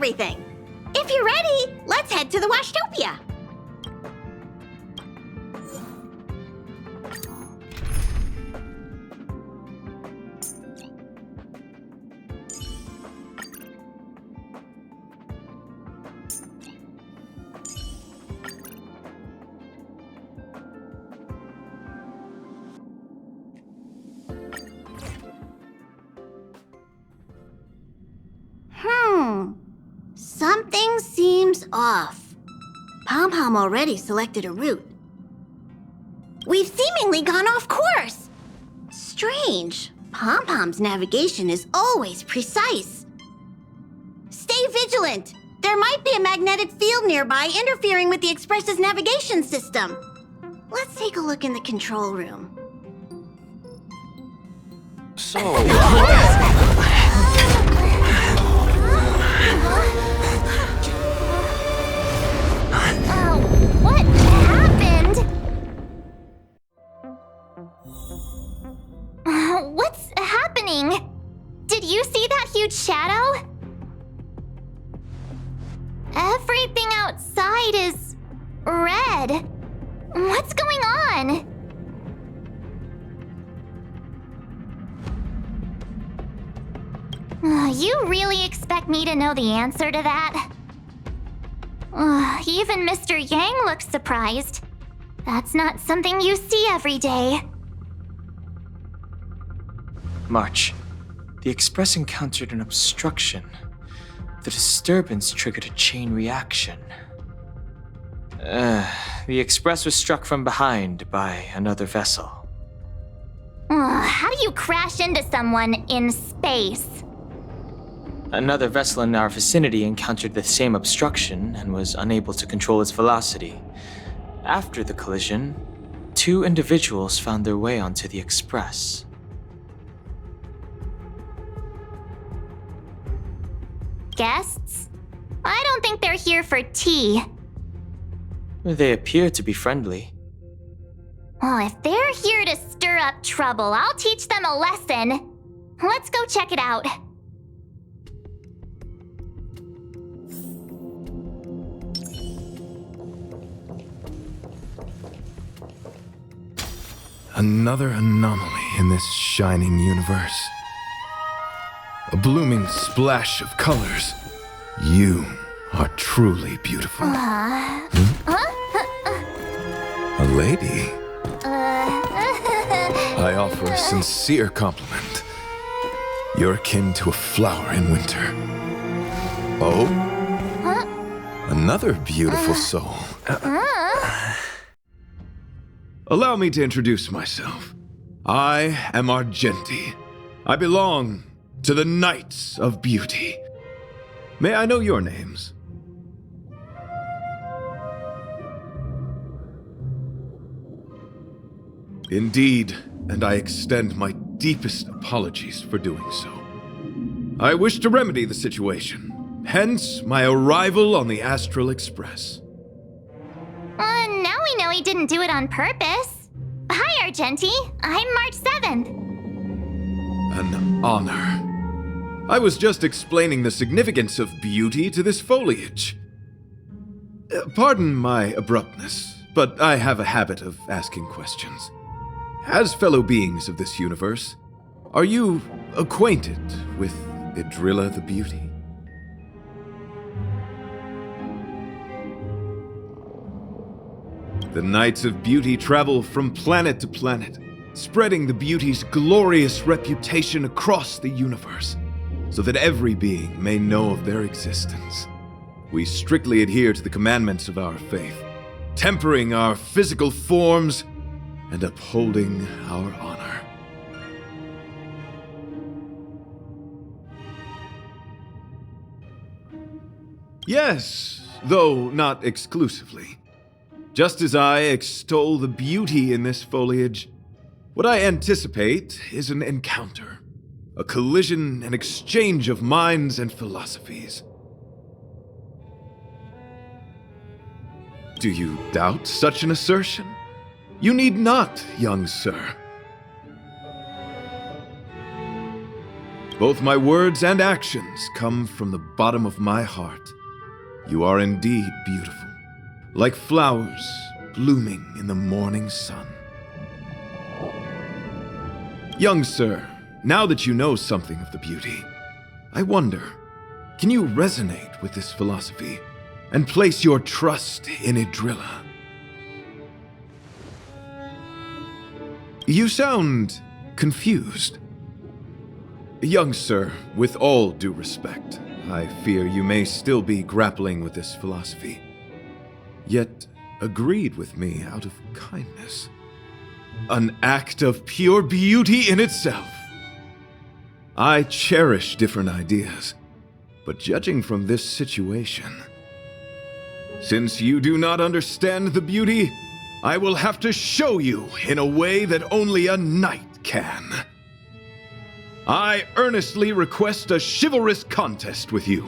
everything. If you're ready, let's head to the Washtopia. Something seems off. Pom-Pom already selected a route. We've seemingly gone off course. Strange. Pom-Pom's navigation is always precise. Stay vigilant. There might be a magnetic field nearby interfering with the Express's navigation system. Let's take a look in the control room. So... What happened? What's happening? Did you see that huge shadow? Everything outside is red. What's going on? You really expect me to know the answer to that? Even Mr. Yang looks surprised. That's not something you see every day. March, the Express encountered an obstruction. The disturbance triggered a chain reaction. The Express was struck from behind by another vessel. How do you crash into someone in space? Another vessel in our vicinity encountered the same obstruction and was unable to control its velocity. After the collision, 2 individuals found their way onto the Express. Guests? I don't think they're here for tea. They appear to be friendly. If they're here to stir up trouble, I'll teach them a lesson. Let's go check it out. Another anomaly in this shining universe. A blooming splash of colors. You are truly beautiful. A lady? I offer a sincere compliment. You're akin to a flower in winter. Oh? Another beautiful soul. Allow me to introduce myself. I am Argenti. I belong to the Knights of Beauty. May I know your names? Indeed, and I extend my deepest apologies for doing so. I wish to remedy the situation, hence my arrival on the Astral Express. Now we know he didn't do it on purpose. Hi, Argenti. I'm March 7th. An honor. I was just explaining the significance of beauty to this foliage. Pardon my abruptness, but I have a habit of asking questions. As fellow beings of this universe, are you acquainted with Idrilla the Beauty? The Knights of Beauty travel from planet to planet, spreading the beauty's glorious reputation across the universe, so that every being may know of their existence. We strictly adhere to the commandments of our faith, tempering our physical forms and upholding our honor. Yes, though not exclusively. Just as I extol the beauty in this foliage, what I anticipate is an encounter, a collision and exchange of minds and philosophies. Do you doubt such an assertion? You need not, young sir. Both my words and actions come from the bottom of my heart. You are indeed beautiful, like flowers blooming in the morning sun. Young sir, now that you know something of the beauty, I wonder, can you resonate with this philosophy and place your trust in Idrilla? You sound confused. Young sir, with all due respect, I fear you may still be grappling with this philosophy, yet agreed with me out of kindness. An act of pure beauty in itself. I cherish different ideas, but judging from this situation, since you do not understand the beauty, I will have to show you in a way that only a knight can. I earnestly request a chivalrous contest with you.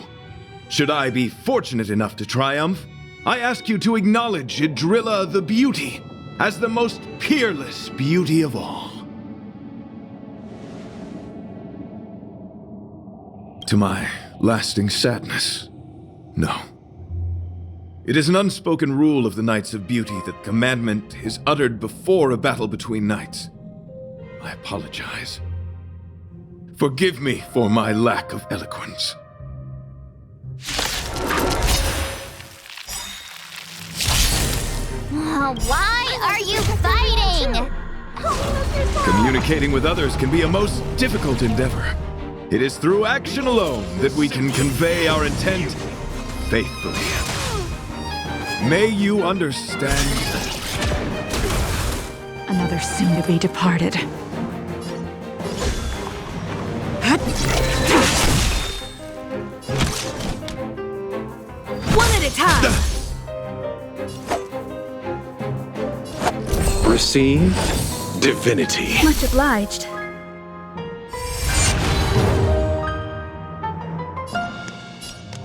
Should I be fortunate enough to triumph, I ask you to acknowledge Idrilla the Beauty as the most peerless beauty of all. To my lasting sadness, no. It is an unspoken rule of the Knights of Beauty that commandment is uttered before a battle between knights. I apologize. Forgive me for my lack of eloquence. Why are you fighting? Communicating with others can be a most difficult endeavor. It is through action alone that we can convey our intent faithfully. May you understand. Another soon-to-be departed. One at a time! Receive divinity. Much obliged.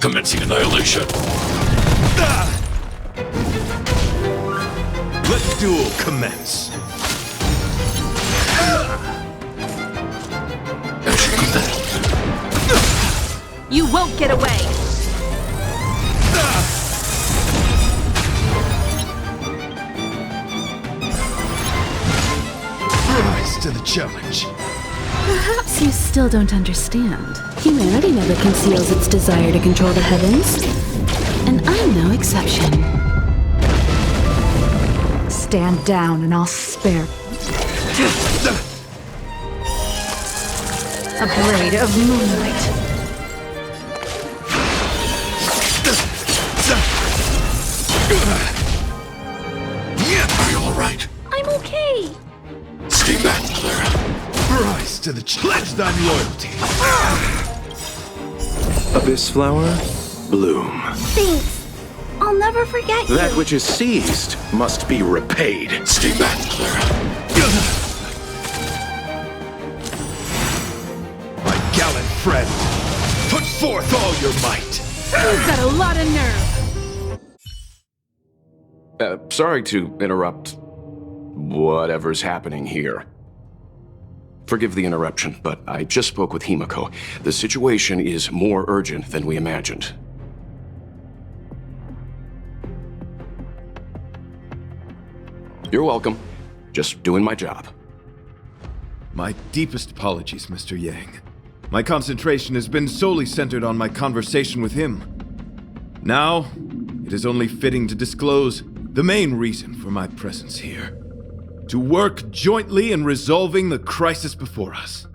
Commencing annihilation. Let the duel commence. You won't get away! Rise to the challenge. Perhaps you still don't understand. Humanity never conceals its desire to control the heavens. And I'm no exception. Stand down and I'll spare. A blade of moonlight. Are you all right? I'm okay. Stay back, Clara. Rise to the pledge thy loyalty. Abyss flower, bloom. Thanks. I'll never forget you. That which is seized must be repaid. Stay back, Clara. My gallant friend, put forth all your might. You've got a lot of nerve. Sorry to interrupt whatever's happening here. Forgive the interruption, but I just spoke with Himiko. The situation is more urgent than we imagined. You're welcome. Just doing my job. My deepest apologies, Mr. Yang. My concentration has been solely centered on my conversation with him. Now, it is only fitting to disclose the main reason for my presence here. To work jointly in resolving the crisis before us.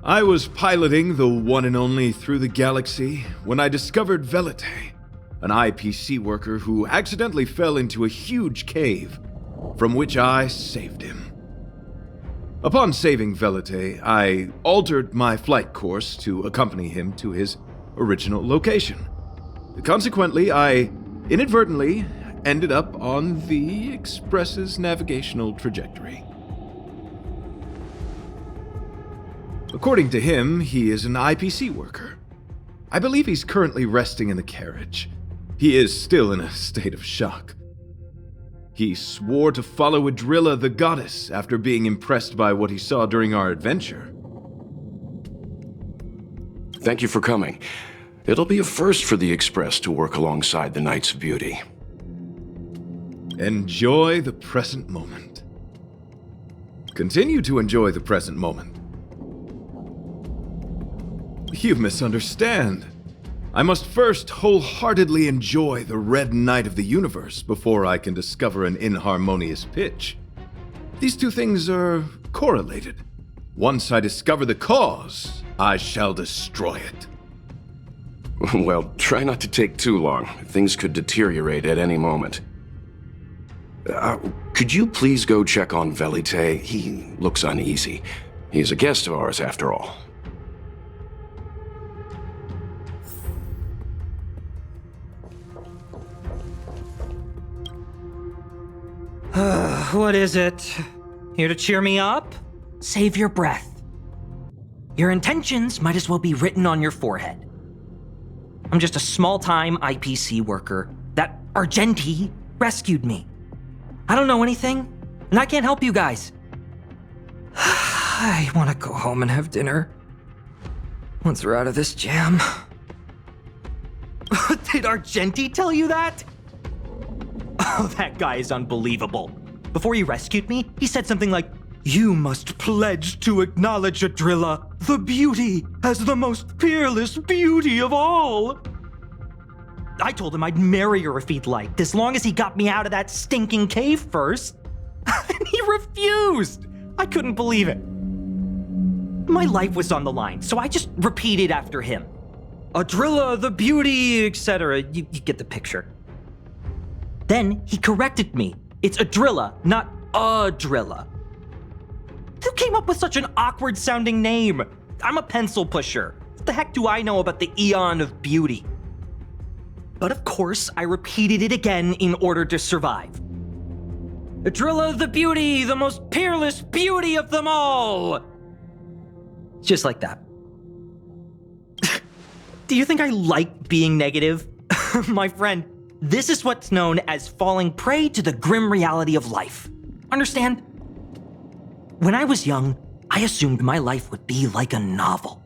I was piloting the one and only Through the Galaxy when I discovered Velite, an IPC worker who accidentally fell into a huge cave, from which I saved him. Upon saving Velite, I altered my flight course to accompany him to his original location. Consequently, I inadvertently ended up on the Express's navigational trajectory. According to him, he is an IPC worker. I believe he's currently resting in the carriage. He is still in a state of shock. He swore to follow Idrilla the goddess after being impressed by what he saw during our adventure. Thank you for coming. It'll be a first for the Express to work alongside the Knights of Beauty. Enjoy the present moment. Continue to enjoy the present moment. You misunderstand. I must first wholeheartedly enjoy the red night of the universe before I can discover an inharmonious pitch. These two things are correlated. Once I discover the cause, I shall destroy it. Well, try not to take too long. Things could deteriorate at any moment. Could you please go check on Velite? He looks uneasy. He's a guest of ours, after all. What is it? Here to cheer me up? Save your breath. Your intentions might as well be written on your forehead. I'm just a small-time IPC worker. That Argenti rescued me. I don't know anything, and I can't help you guys. I want to go home and have dinner. Once we're out of this jam. Did Argenti tell you that? Oh, that guy is unbelievable. Before he rescued me, he said something like, "You must pledge to acknowledge Adrilla, the beauty, as the most peerless beauty of all." I told him I'd marry her if he'd liked, as long as he got me out of that stinking cave first. And he refused. I couldn't believe it. My life was on the line, so I just repeated after him. Adrilla, the beauty, etc. You get the picture. Then he corrected me. It's Adrilla, not Adrilla. Who came up with such an awkward-sounding name? I'm a pencil pusher. What the heck do I know about the Eon of Beauty? But of course, I repeated it again in order to survive. Adrilla the beauty, the most peerless beauty of them all! Just like that. Do you think I like being negative? My friend, this is what's known as falling prey to the grim reality of life. Understand? When I was young, I assumed my life would be like a novel.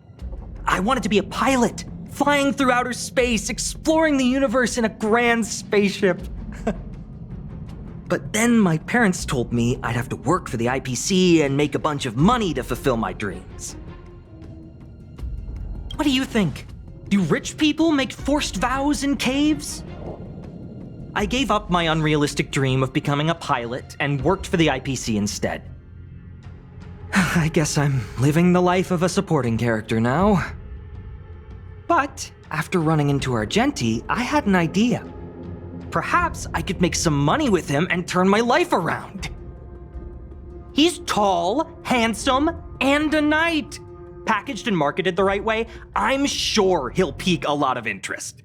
I wanted to be a pilot, flying through outer space, exploring the universe in a grand spaceship. But then my parents told me I'd have to work for the IPC and make a bunch of money to fulfill my dreams. What do you think? Do rich people make forced vows in caves? I gave up my unrealistic dream of becoming a pilot and worked for the IPC instead. I guess I'm living the life of a supporting character now. But after running into Argenti, I had an idea. Perhaps I could make some money with him and turn my life around. He's tall, handsome, and a knight. Packaged and marketed the right way, I'm sure he'll pique a lot of interest.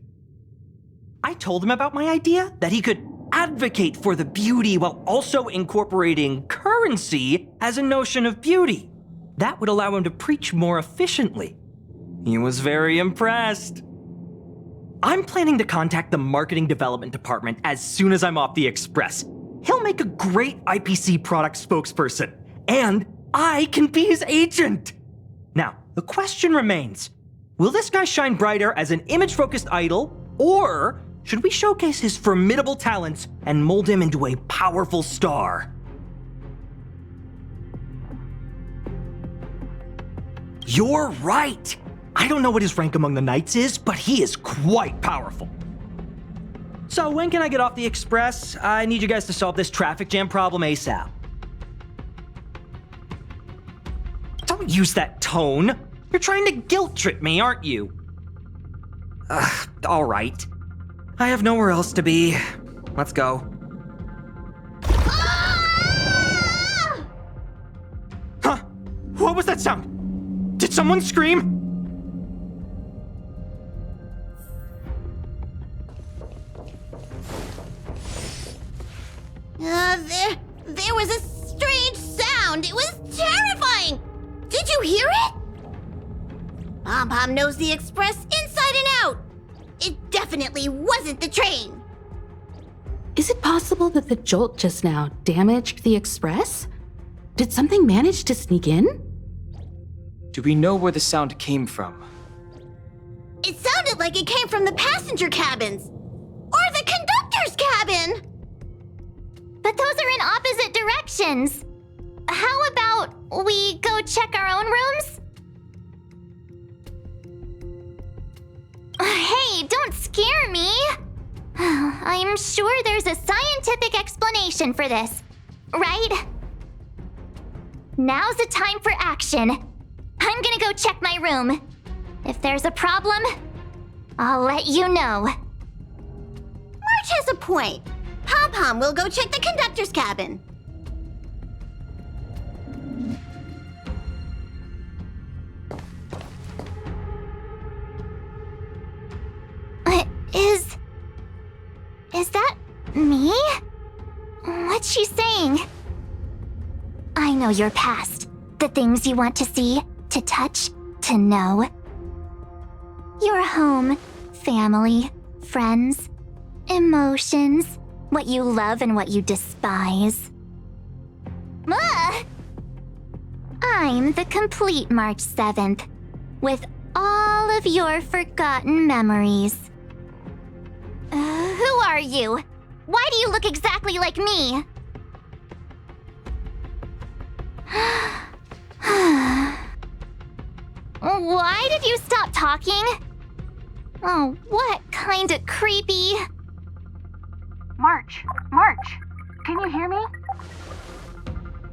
I told him about my idea, that he could advocate for the beauty while also incorporating currency as a notion of beauty. That would allow him to preach more efficiently. He was very impressed. I'm planning to contact the marketing development department as soon as I'm off the Express. He'll make a great IPC product spokesperson, and I can be his agent. Now, the question remains, will this guy shine brighter as an image-focused idol, or should we showcase his formidable talents and mold him into a powerful star? You're right! I don't know what his rank among the knights is, but he is quite powerful. So when can I get off the Express? I need you guys to solve this traffic jam problem ASAP. Don't use that tone. You're trying to guilt trip me, aren't you? All right. I have nowhere else to be. Let's go. Ah! Huh? What was that sound? Did someone scream? There was a strange sound. It was terrifying. Did you hear it? Pom-Pom knows the Express inside and out. It definitely wasn't the train. Is it possible that the jolt just now damaged the Express? Did something manage to sneak in? Do we know where the sound came from? It sounded like it came from the passenger cabins. Or the conductor's cabin! But those are in opposite directions. How about we go check our own rooms? Hey, don't scare me. I'm sure there's a scientific explanation for this, right? Now's the time for action. I'm gonna go check my room. If there's a problem, I'll let you know. March has a point. Pom-Pom will go check the conductor's cabin. Is that me? What's she saying? I know your past. The things you want to see, to touch, to know. Your home, family, friends, emotions, what you love and what you despise. I'm the complete March 7th, with all of your forgotten memories. Who are you? Why do you look exactly like me? Why did you stop talking? Oh, what kind of creepy... March, can you hear me?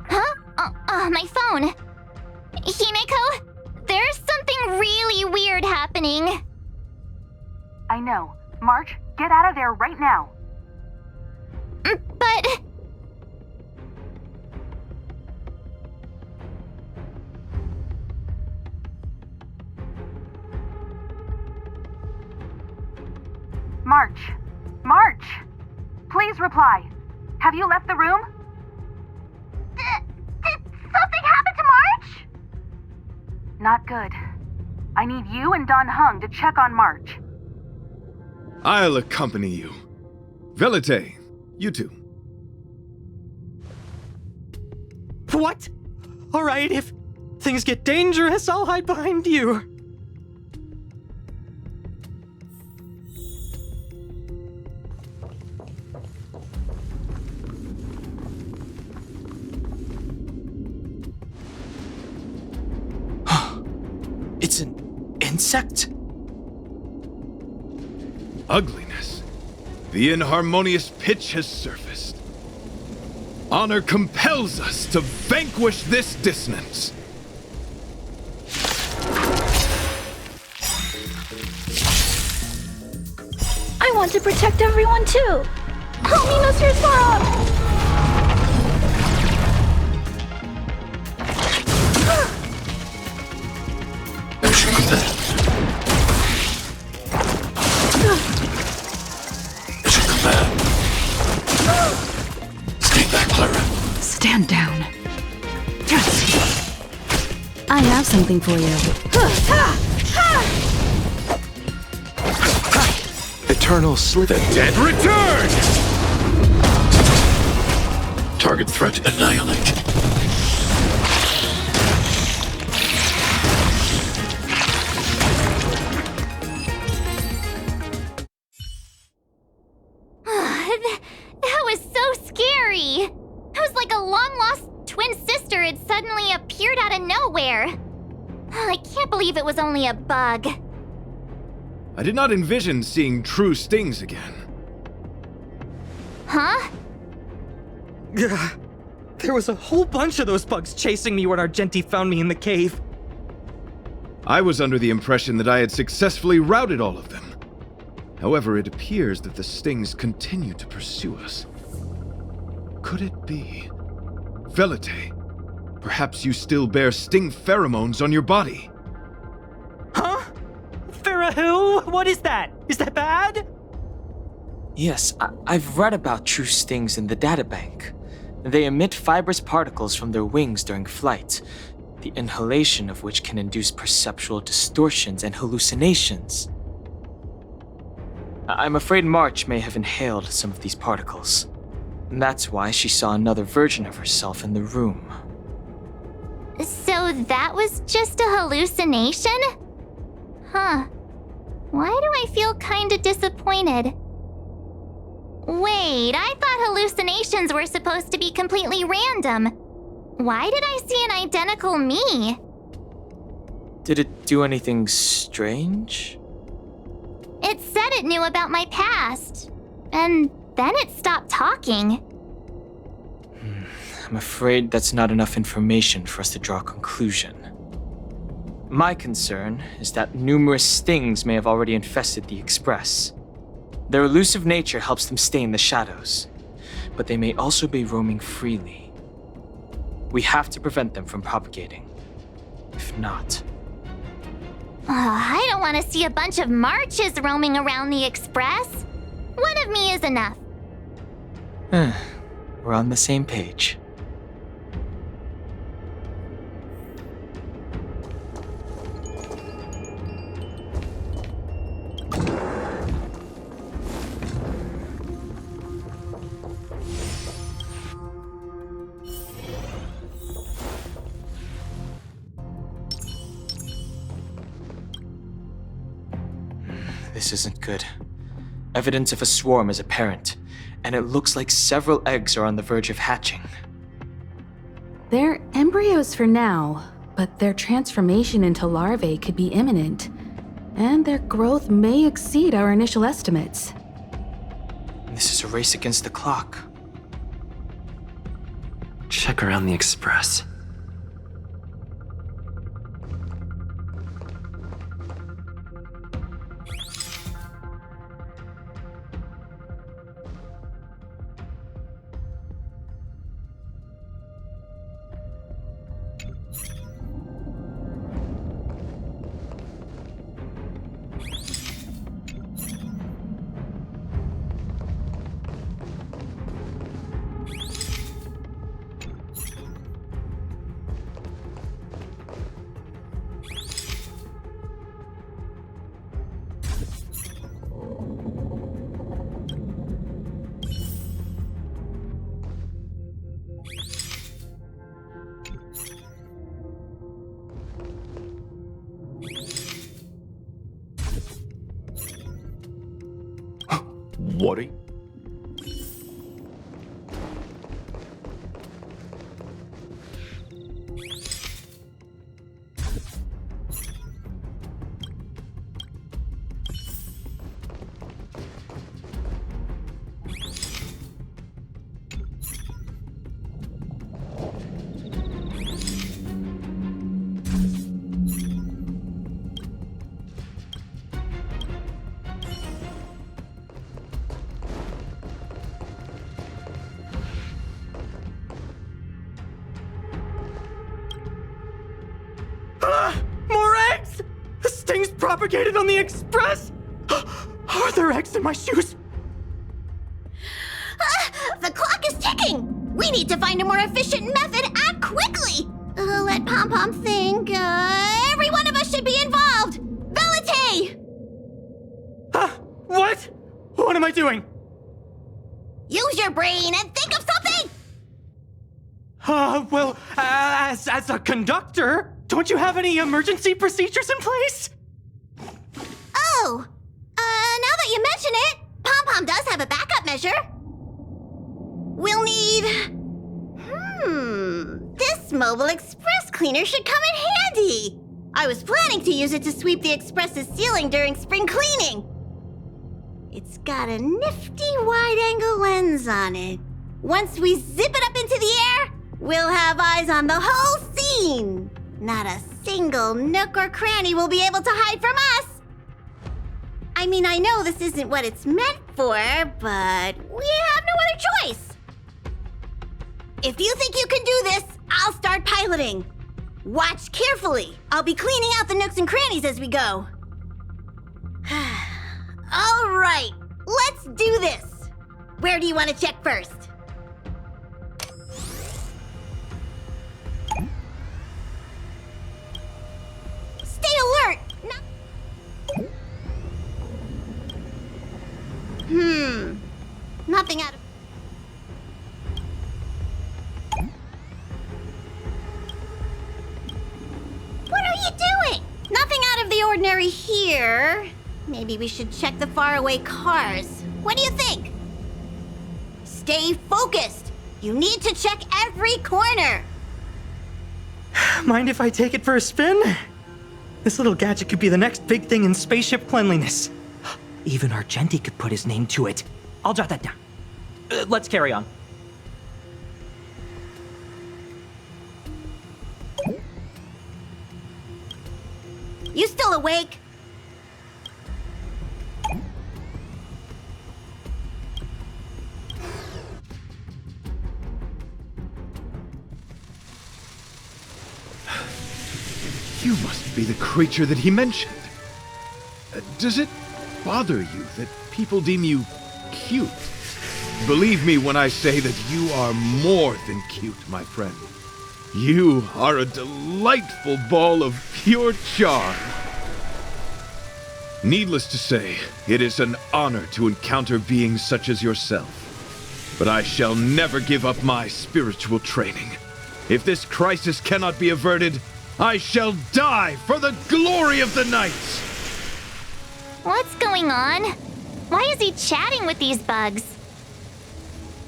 Huh? My phone. Himeko, there's something really weird happening. I know. March, get out of there right now. But... March! Please reply. Have you left the room? Did something happen to March? Not good. I need you and Don Hung to check on March. I'll accompany you. Velite, you two. What? Alright, if things get dangerous, I'll hide behind you. It's an insect? Ugliness. The inharmonious pitch has surfaced. Honor compels us to vanquish this dissonance. I want to protect everyone too. Help me, Mr. Sora! Stand down. I have something for you. Eternal Slither. Dead return! Target threat annihilate. That was so scary. It was like a long-lost twin sister had suddenly appeared out of nowhere. I can't believe it was only a bug. I did not envision seeing true stings again. Huh? There was a whole bunch of those bugs chasing me when Argenti found me in the cave. I was under the impression that I had successfully routed all of them. However, it appears that the stings continue to pursue us. Could it be? Velite, perhaps you still bear sting pheromones on your body. Huh? Farah, what is that? Is that bad? Yes, I've read about true stings in the databank. They emit fibrous particles from their wings during flight, the inhalation of which can induce perceptual distortions and hallucinations. I'm afraid March may have inhaled some of these particles. And that's why she saw another version of herself in the room. So that was just a hallucination? Huh. Why do I feel kinda disappointed? Wait, I thought hallucinations were supposed to be completely random. Why did I see an identical me? Did it do anything strange? It said it knew about my past. And then it stopped talking. I'm afraid that's not enough information for us to draw a conclusion. My concern is that numerous things may have already infested the Express. Their elusive nature helps them stay in the shadows, but they may also be roaming freely. We have to prevent them from propagating. If not... I don't want to see a bunch of marches roaming around the Express. One of me is enough. We're on the same page. This isn't good. Evidence of a swarm is apparent, and it looks like several eggs are on the verge of hatching. They're embryos for now, but their transformation into larvae could be imminent, and their growth may exceed our initial estimates. This is a race against the clock. Check around the Express. What are you... More eggs! This thing's propagated on the Express! Are there eggs in my shoes? The clock is ticking! We need to find a more efficient method. Act quickly! Let Pom Pom think. Every one of us should be involved! Velite! What? What am I doing? Use your brain and think of something! As a conductor, don't you have any emergency procedures in place? Oh! Now that you mention it, Pom Pom does have a backup measure. We'll need... This mobile express cleaner should come in handy. I was planning to use it to sweep the Express's ceiling during spring cleaning. It's got a nifty wide-angle lens on it. Once we zip it up into the air, we'll have eyes on the whole scene. Not a single nook or cranny will be able to hide from us. I mean, I know this isn't what it's meant for, but we have no other choice. If you think you can do this, I'll start piloting. Watch carefully. I'll be cleaning out the nooks and crannies as we go. All right, let's do this. Where do you want to check first? Stay alert. Nothing out of... What are you doing? Nothing out of the ordinary here. Maybe we should check the faraway cars. What do you think? Stay focused! You need to check every corner! Mind if I take it for a spin? This little gadget could be the next big thing in spaceship cleanliness. Even Argenti could put his name to it. I'll jot that down. Let's carry on. You still awake? You must be the creature that he mentioned. Does it bother you that people deem you cute? Believe me when I say that you are more than cute, my friend. You are a delightful ball of pure charm. Needless to say, it is an honor to encounter beings such as yourself. But I shall never give up my spiritual training. If this crisis cannot be averted, I shall die for the glory of the night! What's going on? Why is he chatting with these bugs?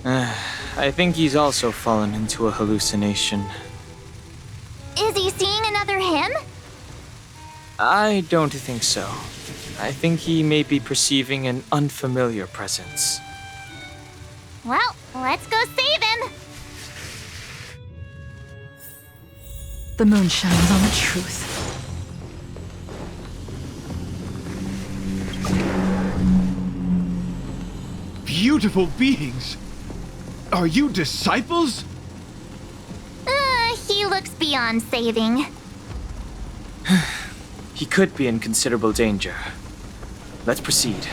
I think he's also fallen into a hallucination. Is he seeing another him? I don't think so. I think he may be perceiving an unfamiliar presence. Well, let's go save him! The moon shines on the truth. Beautiful beings! Are you disciples? He looks beyond saving. He could be in considerable danger. Let's proceed.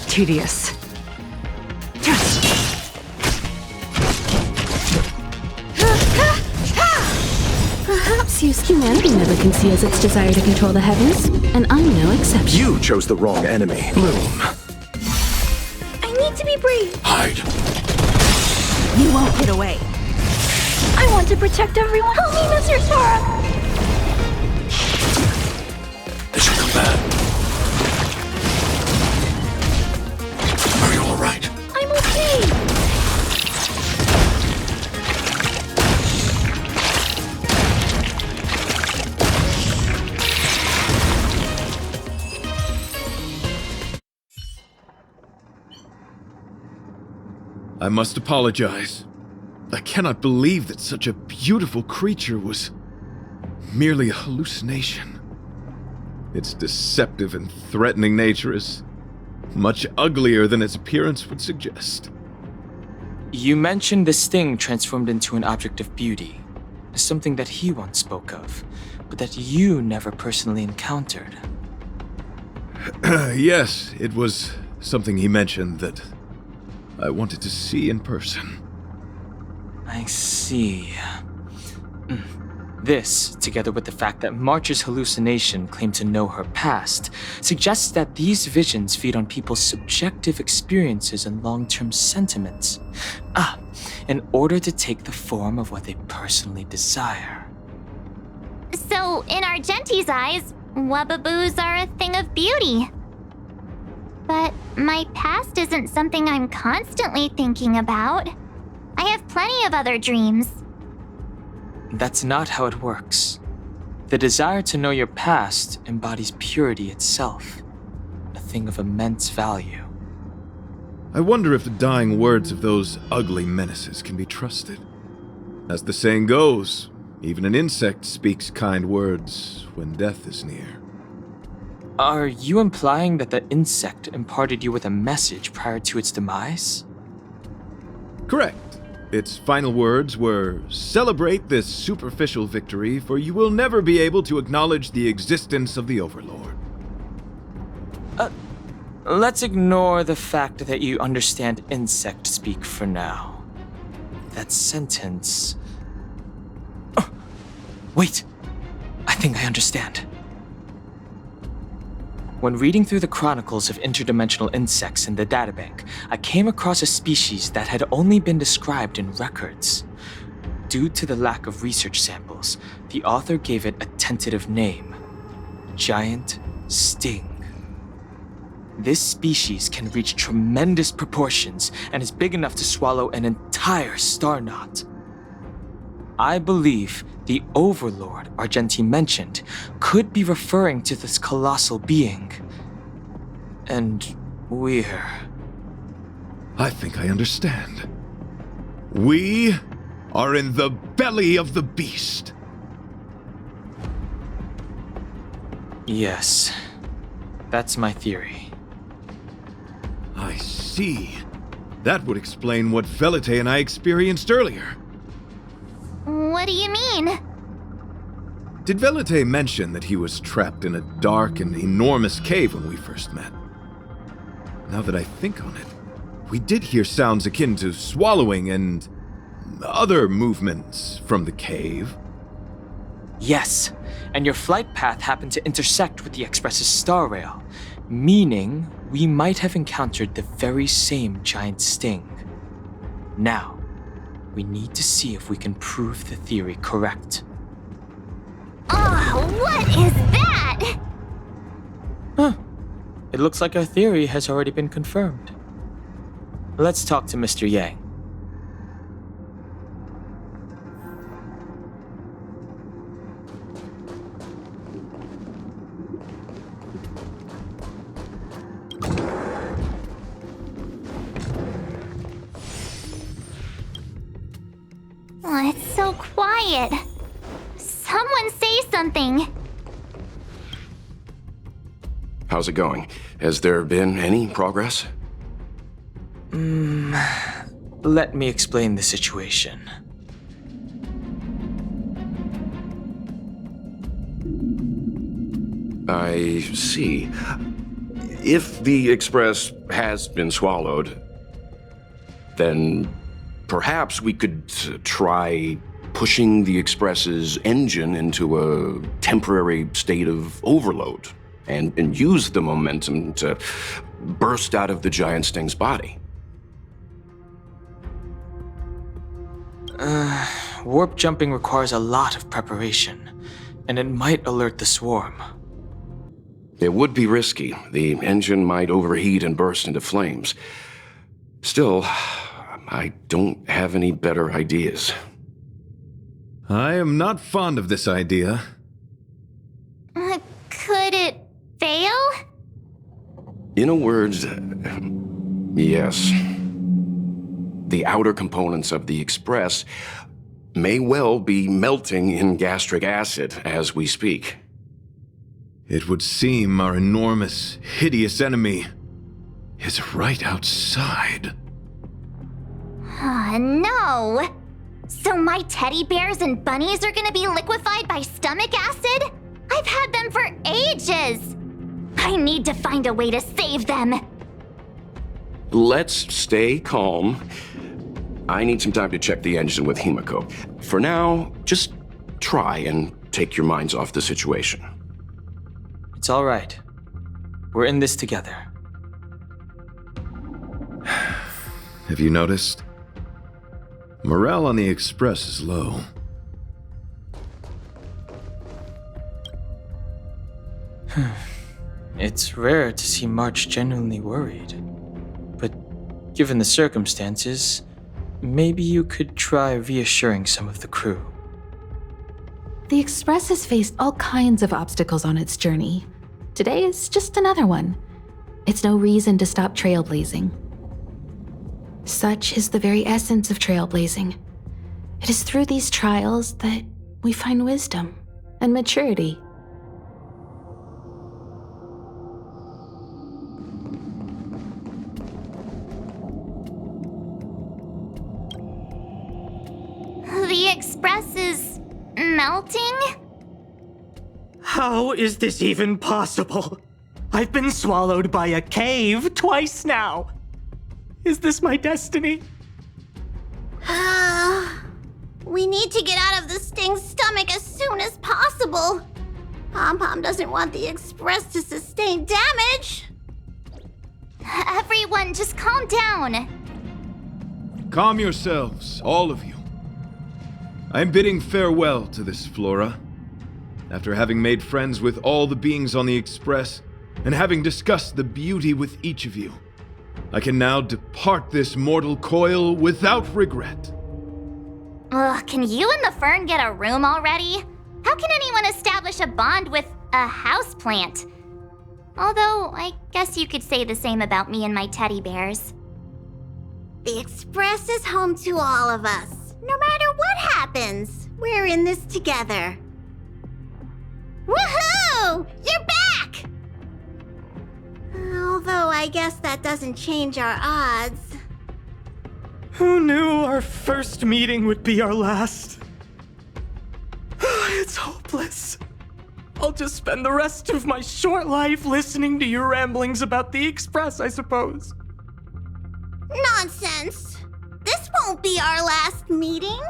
Tedious. Perhaps used humanity never conceals its desire to control the heavens, and I'm no exception. You chose the wrong enemy. Bloom. I need to be brave. Hide. You won't get away. I want to protect everyone. Help me, Mr. Sora. They should come back. Are you all right? I'm okay. I must apologize. I cannot believe that such a beautiful creature was merely a hallucination. Its deceptive and threatening nature is much uglier than its appearance would suggest. You mentioned this thing transformed into an object of beauty, something that he once spoke of, but that you never personally encountered. Yes, it was something he mentioned that I wanted to see in person. I see. This, together with the fact that March's hallucination claimed to know her past, suggests that these visions feed on people's subjective experiences and long-term sentiments. In order to take the form of what they personally desire. So, in Argenti's eyes, wubbaboos are a thing of beauty. But my past isn't something I'm constantly thinking about. I have plenty of other dreams. That's not how it works. The desire to know your past embodies purity itself, a thing of immense value. I wonder if the dying words of those ugly menaces can be trusted. As the saying goes, even an insect speaks kind words when death is near. Are you implying that the insect imparted you with a message prior to its demise? Correct. Its final words were, "Celebrate this superficial victory, for you will never be able to acknowledge the existence of the Overlord." Let's ignore the fact that you understand insect speak for now. That sentence... Wait! I think I understand. When reading through the chronicles of interdimensional insects in the databank, I came across a species that had only been described in records. Due to the lack of research samples, the author gave it a tentative name: giant sting. This species can reach tremendous proportions and is big enough to swallow an entire star knot. I believe the Overlord Argenti mentioned could be referring to this colossal being. And we're... I think I understand. We are in the belly of the beast. Yes, that's my theory. I see. That would explain what Velite and I experienced earlier. What do you mean? Did Velite mention that he was trapped in a dark and enormous cave when we first met? Now that I think on it, we did hear sounds akin to swallowing and other movements from the cave. Yes, and your flight path happened to intersect with the Express's star rail, meaning we might have encountered the very same giant sting. Now, we need to see if we can prove the theory correct. Oh, what is that? Huh. It looks like our theory has already been confirmed. Let's talk to Mr. Yang. Oh, it's so quiet. Someone say something. How's it going? Has there been any progress? Let me explain the situation. I see. If the Express has been swallowed, then perhaps we could try pushing the Express's engine into a temporary state of overload and use the momentum to burst out of the giant sting's body. Warp jumping requires a lot of preparation, and it might alert the swarm. It would be risky. The engine might overheat and burst into flames. Still, I don't have any better ideas. I am not fond of this idea. Could it fail? In a word, yes. The outer components of the Express may well be melting in gastric acid as we speak. It would seem our enormous, hideous enemy is right outside. No. So my teddy bears and bunnies are gonna be liquefied by stomach acid? I've had them for ages. I need to find a way to save them. Let's stay calm. I need some time to check the engine with Himiko. For now, just try and take your minds off the situation. It's all right. We're in this together. Have you noticed? Morale on the Express is low. It's rare to see March genuinely worried. But given the circumstances, maybe you could try reassuring some of the crew. The Express has faced all kinds of obstacles on its journey. Today is just another one. It's no reason to stop trailblazing. Such is the very essence of trailblazing. It is through these trials that we find wisdom and maturity. The Express is melting? How is this even possible? I've been swallowed by a cave twice now. Is this my destiny? We need to get out of the Sting's stomach as soon as possible. Pom-Pom doesn't want the Express to sustain damage. Everyone, just calm down. Calm yourselves, all of you. I'm bidding farewell to this flora. After having made friends with all the beings on the Express, and having discussed the beauty with each of you, I can now depart this mortal coil without regret. Ugh, can you and the fern get a room already? How can anyone establish a bond with a houseplant? Although, I guess you could say the same about me and my teddy bears. The Express is home to all of us. No matter what happens, we're in this together. Woohoo! You're back! Although I guess that doesn't change our odds. Who knew our first meeting would be our last? It's hopeless. I'll just spend the rest of my short life listening to your ramblings about the Express, I suppose. Nonsense! This won't be our last meeting.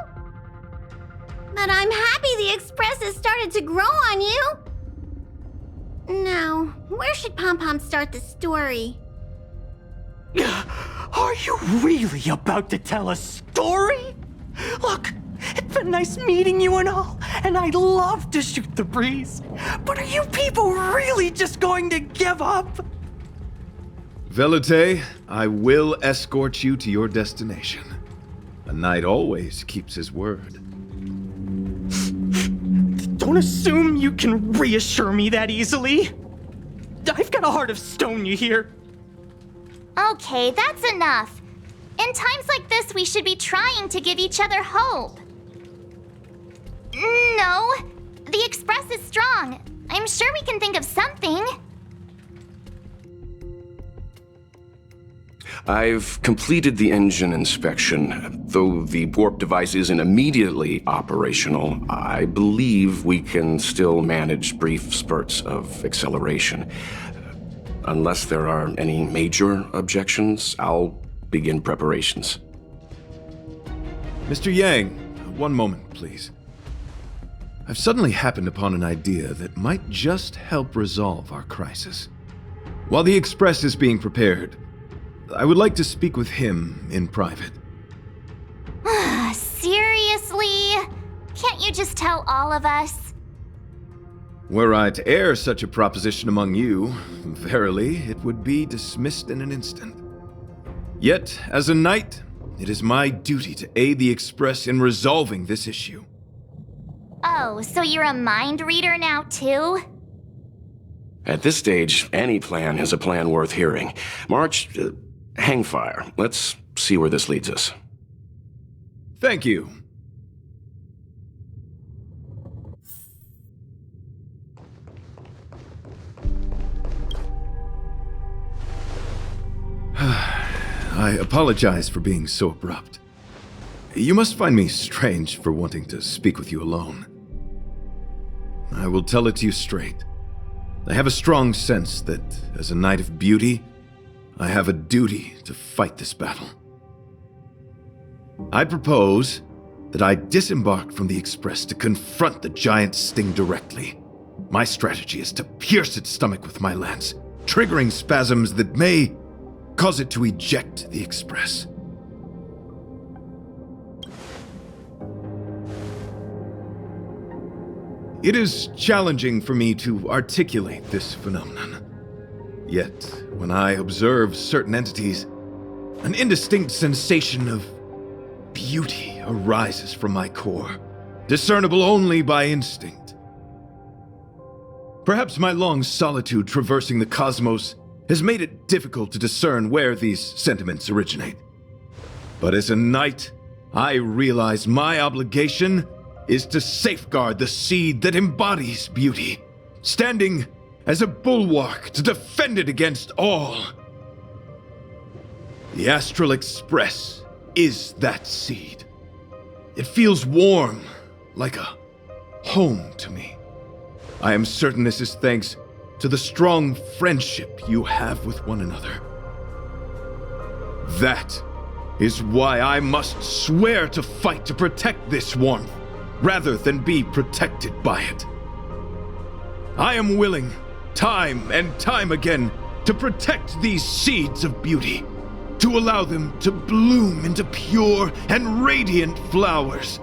But I'm happy the Express has started to grow on you. Now, where should Pom-Pom start the story? Are you really about to tell a story? Look, it's been nice meeting you and all, and I'd love to shoot the breeze. But are you people really just going to give up? Velite, I will escort you to your destination. A knight always keeps his word. Don't assume you can reassure me that easily. I've got a heart of stone, you hear? Okay, that's enough. In times like this, we should be trying to give each other hope. No, the Express is strong. I'm sure we can think of something. I've completed the engine inspection. Though the warp device isn't immediately operational, I believe we can still manage brief spurts of acceleration. Unless there are any major objections, I'll begin preparations. Mr. Yang, one moment, please. I've suddenly happened upon an idea that might just help resolve our crisis. While the Express is being prepared, I would like to speak with him in private. Seriously? Can't you just tell all of us? Were I to air such a proposition among you, verily, it would be dismissed in an instant. Yet, as a knight, it is my duty to aid the Express in resolving this issue. Oh, so you're a mind reader now, too? At this stage, any plan is a plan worth hearing. March, hang fire. Let's see where this leads us. Thank you. I apologize for being so abrupt. You must find me strange for wanting to speak with you alone. I will tell it to you straight. I have a strong sense that, as a knight of beauty, I have a duty to fight this battle. I propose that I disembark from the Express to confront the giant sting directly. My strategy is to pierce its stomach with my lance, triggering spasms that may cause it to eject the Express. It is challenging for me to articulate this phenomenon. Yet, when I observe certain entities, an indistinct sensation of beauty arises from my core, discernible only by instinct. Perhaps my long solitude traversing the cosmos has made it difficult to discern where these sentiments originate. But as a knight, I realize my obligation is to safeguard the seed that embodies beauty, standing as a bulwark to defend it against all. The Astral Express is that seed. It feels warm, like a home to me. I am certain this is thanks to the strong friendship you have with one another. That is why I must swear to fight to protect this warmth, rather than be protected by it. I am willing, time and time again, to protect these seeds of beauty, to allow them to bloom into pure and radiant flowers,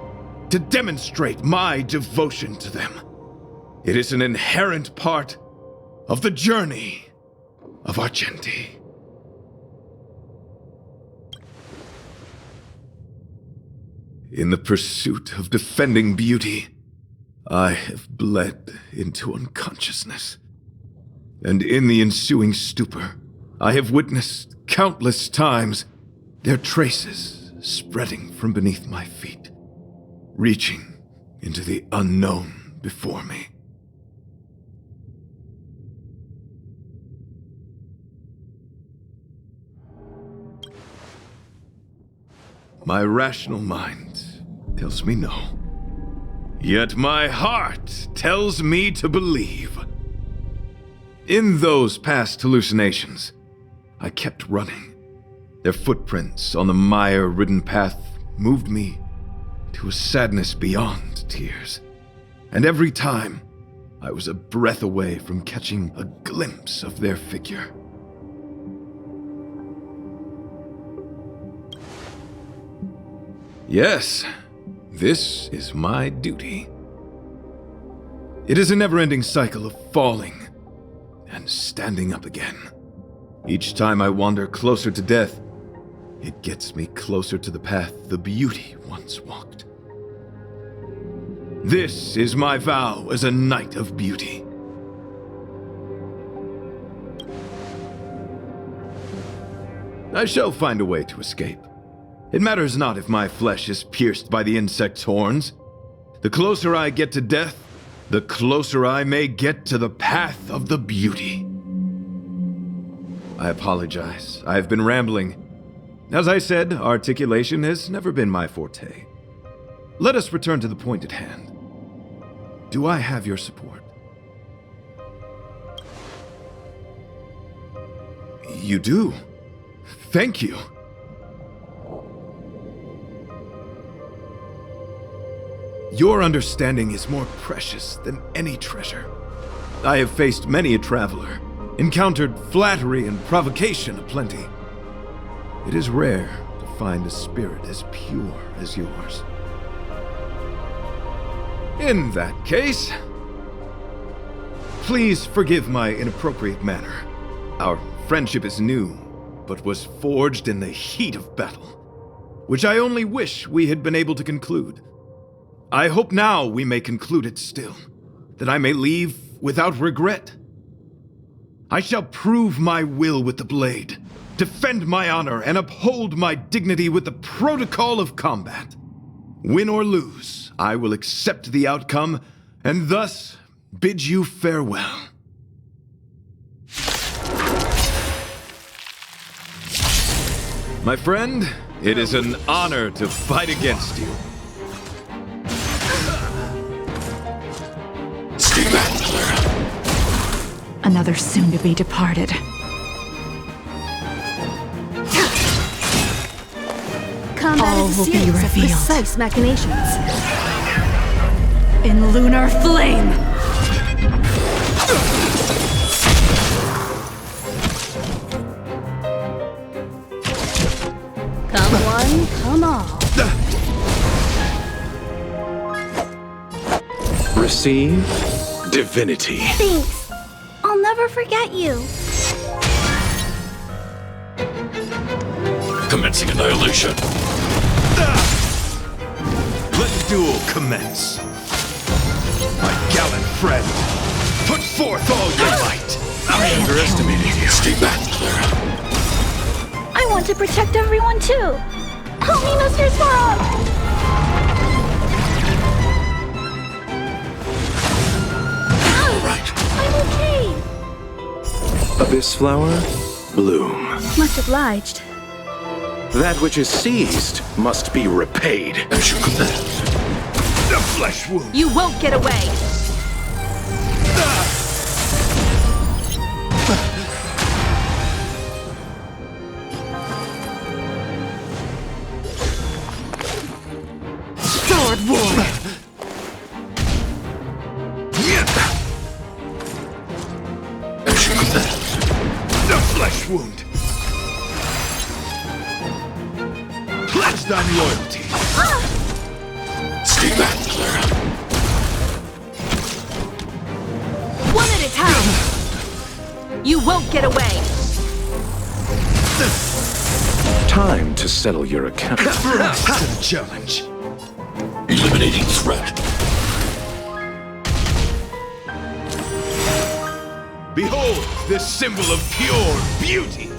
to demonstrate my devotion to them. It is an inherent part of the journey of Argenti. In the pursuit of defending beauty, I have bled into unconsciousness. And in the ensuing stupor, I have witnessed countless times their traces spreading from beneath my feet, reaching into the unknown before me. My rational mind tells me no. Yet my heart tells me to believe. In those past hallucinations, I kept running. Their footprints on the mire-ridden path moved me to a sadness beyond tears. And every time, I was a breath away from catching a glimpse of their figure. Yes, this is my duty. It is a never-ending cycle of falling and standing up again. Each time I wander closer to death, it gets me closer to the path the beauty once walked. This is my vow as a knight of beauty. I shall find a way to escape. It matters not if my flesh is pierced by the insect's horns. The closer I get to death, the closer I may get to the path of the beauty. I apologize. I have been rambling. As I said, articulation has never been my forte. Let us return to the point at hand. Do I have your support? You do. Thank you. Your understanding is more precious than any treasure. I have faced many a traveler, encountered flattery and provocation aplenty. It is rare to find a spirit as pure as yours. In that case, please forgive my inappropriate manner. Our friendship is new, but was forged in the heat of battle, which I only wish we had been able to conclude. I hope now we may conclude it still, that I may leave without regret. I shall prove my will with the blade, defend my honor, and uphold my dignity with the protocol of combat. Win or lose, I will accept the outcome, and thus bid you farewell. My friend, it is an honor to fight against you. Another soon-to-be departed. Combat All is a will be series of revealed. precise machinations. In lunar flame! Come one, come all. Receive divinity. Thanks. I'll never forget you. Commencing annihilation. Let the duel commence. My gallant friend, put forth all your might. I underestimated you. Stay back, Clara. I want to protect everyone too. Help me, Mr. Sparrow! Right. I'm okay. Abyss flower, bloom. Much obliged. That which is seized must be repaid. As you command. The flesh wound. You won't get away. Sword war! flesh wound. Pledge thine loyalty. Stay back, Clara. One at a time! You won't get away! Time to settle your account. Rise to the challenge. Eliminating threat. Behold, this symbol of pure beauty.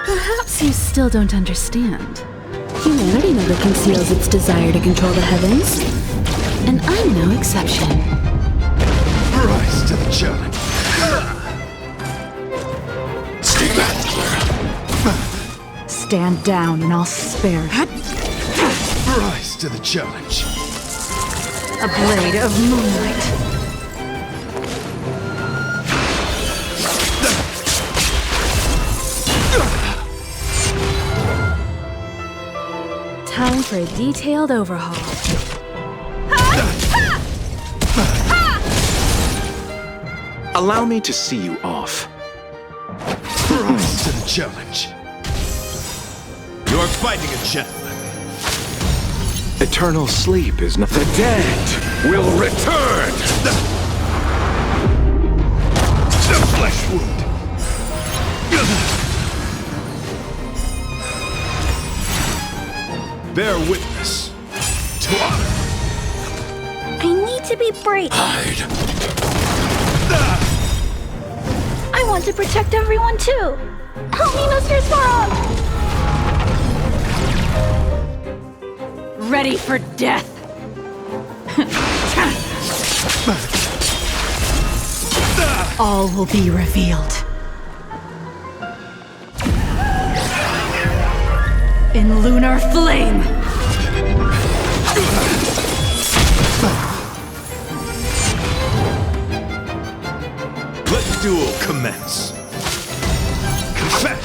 Perhaps you still don't understand. Humanity never conceals its desire to control the heavens. And I'm no exception. Rise to the challenge. Stay back, Clara. Stand down and I'll spare you. Rise to the challenge. A blade of moonlight. Time for a detailed overhaul. Allow me to see you off. Rise to the challenge. You're fighting a gentleman. Eternal sleep is not. The dead will return! The flesh wound. Bear witness to honor. I need to be brave. Hide. I want to protect everyone too. Help me, Mr. Sora. Ready for death! All will be revealed. In lunar flame! Let the duel commence. Confess.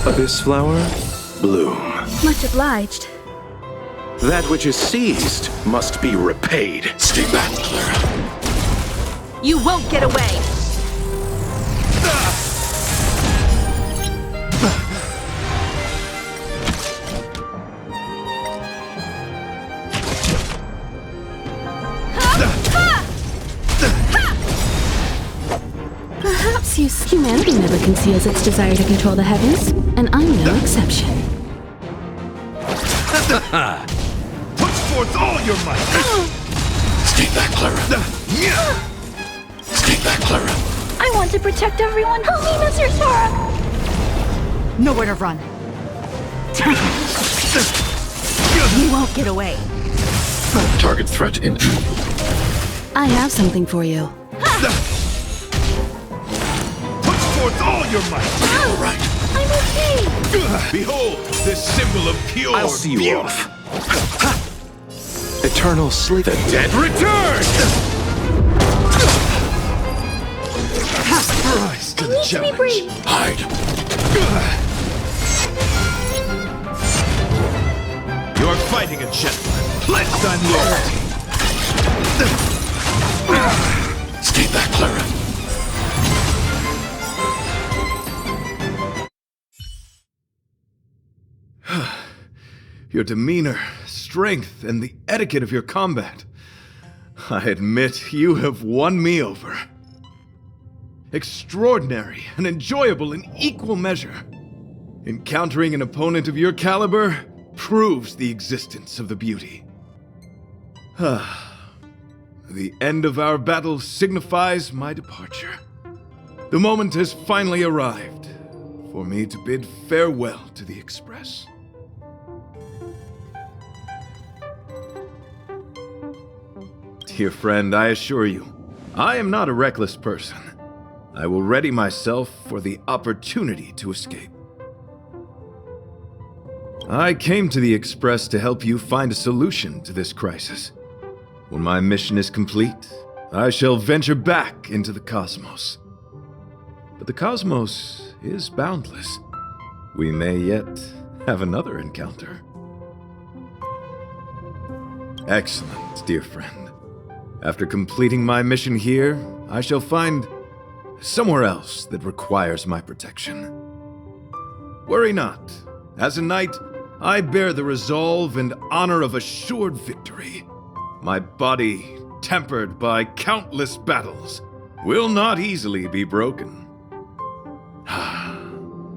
Abyss flower, bloom. Much obliged. That which is seized must be repaid. Stay back, Clara. You won't get away! Perhaps humanity never conceals its desire to control the heavens, and I'm no exception. Put forth all your might. Stay back, Clara. Stay back, Clara. I want to protect everyone. Help me, Mr. Sora. Nowhere to run. You won't get away. Target threat in. I have something for you. Put forth all your might. All right. I'm okay. Behold, this symbol of pure I'll see you beauty. off. Eternal sleep. The dead return! Rise to the Need to be challenge. brave. Hide. You're fighting a gentleman. Pledge thine loyalty. Stay back, Clara. Your demeanor, strength, and the etiquette of your combat. I admit you have won me over. Extraordinary and enjoyable in equal measure. Encountering an opponent of your caliber proves the existence of the beauty. The end of our battle signifies my departure. The moment has finally arrived for me to bid farewell to the Express. Dear friend, I assure you, I am not a reckless person. I will ready myself for the opportunity to escape. I came to the Express to help you find a solution to this crisis. When my mission is complete, I shall venture back into the cosmos. But the cosmos is boundless. We may yet have another encounter. Excellent, dear friend. After completing my mission here, I shall find somewhere else that requires my protection. Worry not. As a knight, I bear the resolve and honor of assured victory. My body, tempered by countless battles, will not easily be broken.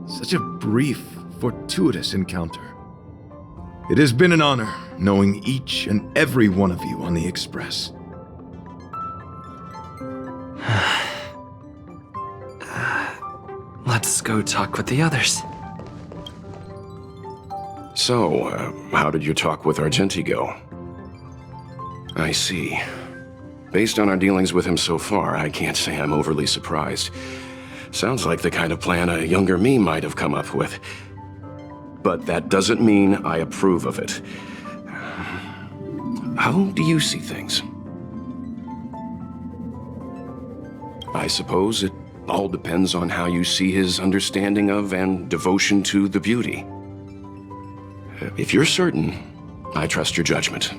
Such a brief, fortuitous encounter. It has been an honor knowing each and every one of you on the Express. Let's go talk with the others. So, how did your talk with Argenti go? I see. Based on our dealings with him so far, I can't say I'm overly surprised. Sounds like the kind of plan a younger me might have come up with. But that doesn't mean I approve of it. How do you see things? I suppose it all depends on how you see his understanding of and devotion to the beauty. If you're certain, I trust your judgment.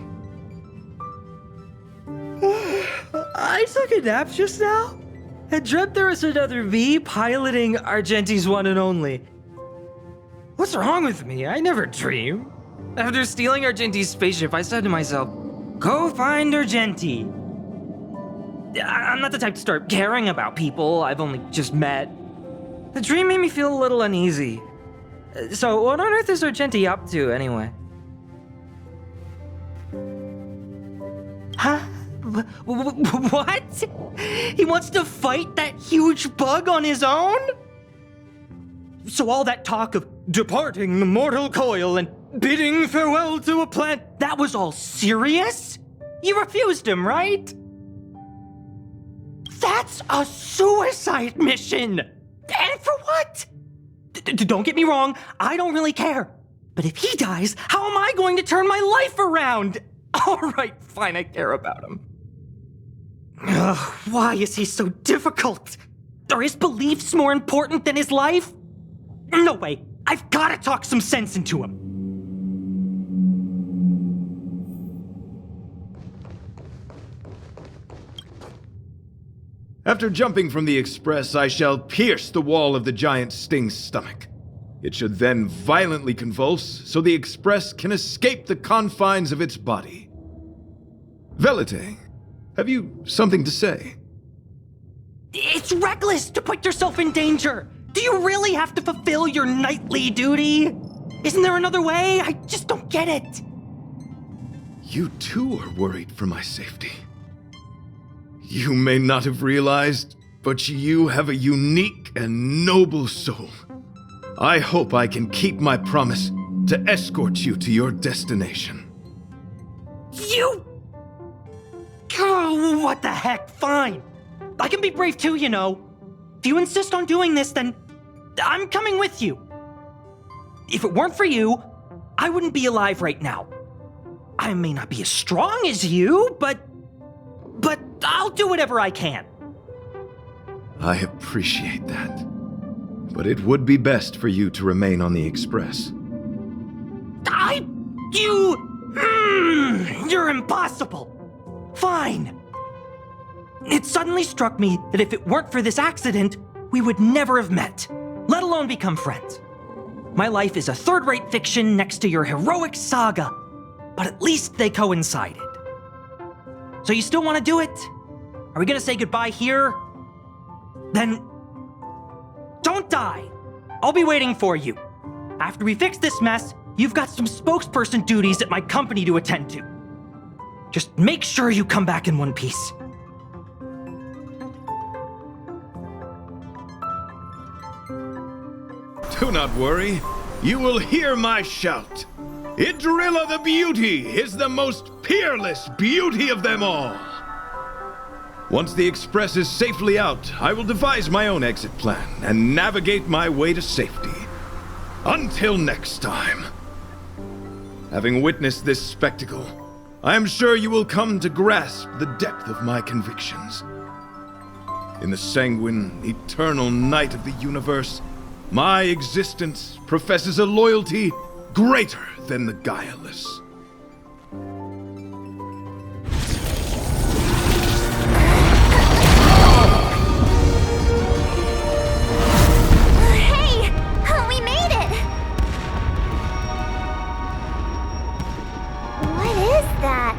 I took a nap just now and dreamt there was another me piloting Argenti's one and only. What's wrong with me? I never dream. After stealing Argenti's spaceship, I said to myself, go find Argenti. I'm not the type to start caring about people I've only just met. The dream made me feel a little uneasy. So what on earth is Argenti up to, anyway? Huh? What? He wants to fight that huge bug on his own? So all that talk of departing the mortal coil and bidding farewell to a plant, that was all serious? You refused him, right? That's a suicide mission! And for what? Don't get me wrong, I don't really care. But if he dies, how am I going to turn my life around? All right, fine, I care about him. Ugh, why is he so difficult? Are his beliefs more important than his life? No way, I've gotta talk some sense into him. After jumping from the Express, I shall pierce the wall of the giant sting's stomach. It should then violently convulse, so the Express can escape the confines of its body. Velite, have you something to say? It's reckless to put yourself in danger. Do you really have to fulfill your knightly duty? Isn't there another way? I just don't get it. You too are worried for my safety. You may not have realized, but you have a unique and noble soul. I hope I can keep my promise to escort you to your destination. You... Oh, what the heck? Fine. I can be brave too, you know. If you insist on doing this, then I'm coming with you. If it weren't for you, I wouldn't be alive right now. I may not be as strong as you, but I'll do whatever I can. I appreciate that. But it would be best for you to remain on the Express. You're impossible. Fine. It suddenly struck me that if it weren't for this accident, we would never have met, let alone become friends. My life is a third-rate fiction next to your heroic saga, but at least they coincided. So you still want to do it? Are we gonna say goodbye here? Then don't die. I'll be waiting for you. After we fix this mess, you've got some spokesperson duties at my company to attend to. Just make sure you come back in one piece. Do not worry. You will hear my shout. Idrilla the Beauty is the most peerless beauty of them all. Once the Express is safely out, I will devise my own exit plan and navigate my way to safety. Until next time. Having witnessed this spectacle, I am sure you will come to grasp the depth of my convictions. In the sanguine, eternal night of the universe, my existence professes a loyalty greater than the guileless. Hey! We made it! What is that?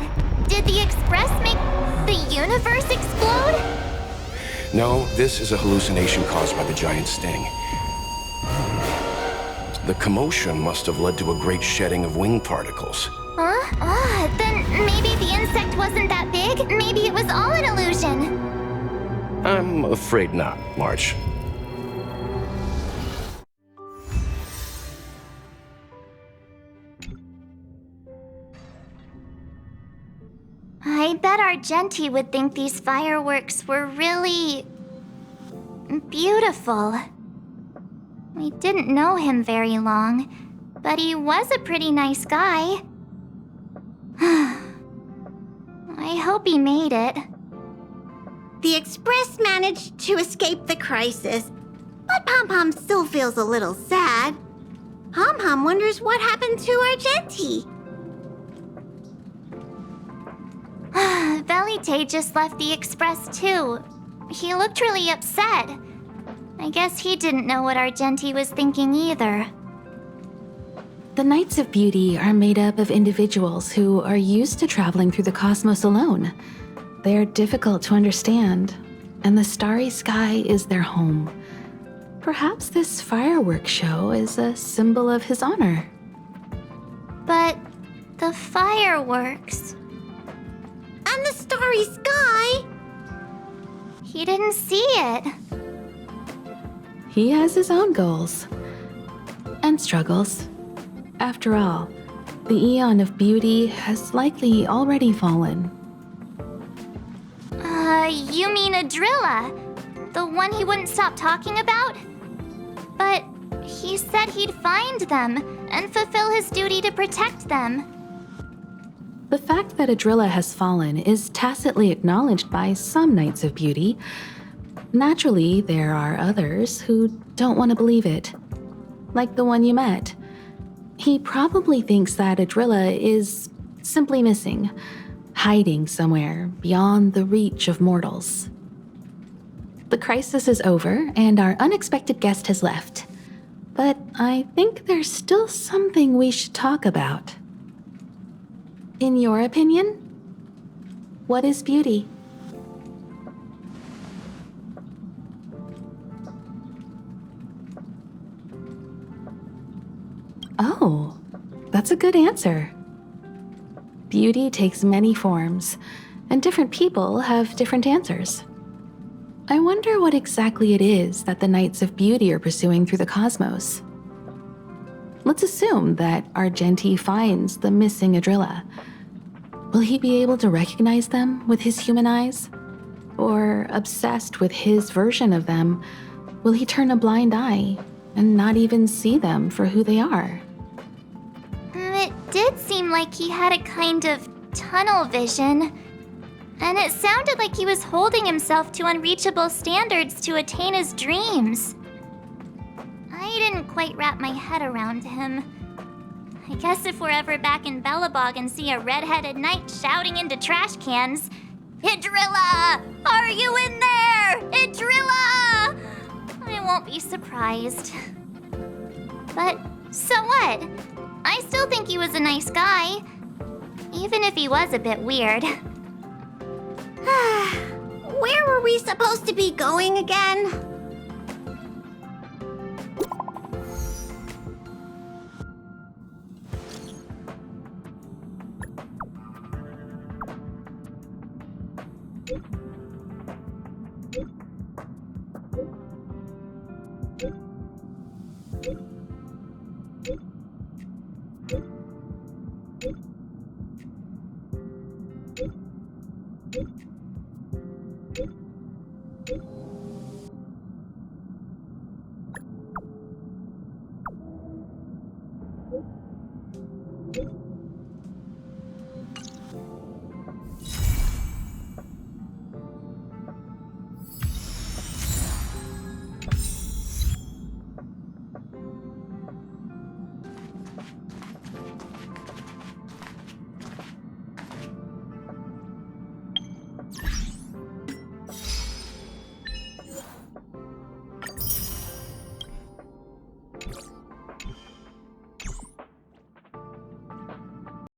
Did the Express make the universe explode? No, this is a hallucination caused by the giant sting. The commotion must have led to a great shedding of wing particles. Huh? Then maybe the insect wasn't that big? Maybe it was all an illusion? I'm afraid not, March. I bet Argenti would think these fireworks were really... beautiful. We didn't know him very long, but he was a pretty nice guy. I hope he made it. The Express managed to escape the crisis, but Pom Pom still feels a little sad. Pom Pom wonders what happened to Argenti. Velite just left the Express too. He looked really upset. I guess he didn't know what Argenti was thinking either. The Knights of Beauty are made up of individuals who are used to traveling through the cosmos alone. They're difficult to understand, and the starry sky is their home. Perhaps this fireworks show is a symbol of his honor. But the fireworks... And the starry sky! He didn't see it. He has his own goals and struggles. After all, the Eon of Beauty has likely already fallen. You mean Adrilla? The one he wouldn't stop talking about? But he said he'd find them and fulfill his duty to protect them. The fact that Adrilla has fallen is tacitly acknowledged by some Knights of Beauty. Naturally, there are others who don't want to believe it. Like the one you met. He probably thinks that Adrilla is simply missing, hiding somewhere beyond the reach of mortals. The crisis is over, and our unexpected guest has left. But I think there's still something we should talk about. In your opinion, what is beauty? Oh, that's a good answer. Beauty takes many forms, and different people have different answers. I wonder what exactly it is that the Knights of Beauty are pursuing through the cosmos. Let's assume that Argenti finds the missing Adrilla. Will he be able to recognize them with his human eyes? Or, obsessed with his version of them, will he turn a blind eye and not even see them for who they are? It did seem like he had a kind of tunnel vision. And it sounded like he was holding himself to unreachable standards to attain his dreams. I didn't quite wrap my head around him. I guess if we're ever back in Belobog and see a red-headed knight shouting into trash cans, "Idrilla! Are you in there? Idrilla!" I won't be surprised. But so what? I still think he was a nice guy, even if he was a bit weird. Where were we supposed to be going again?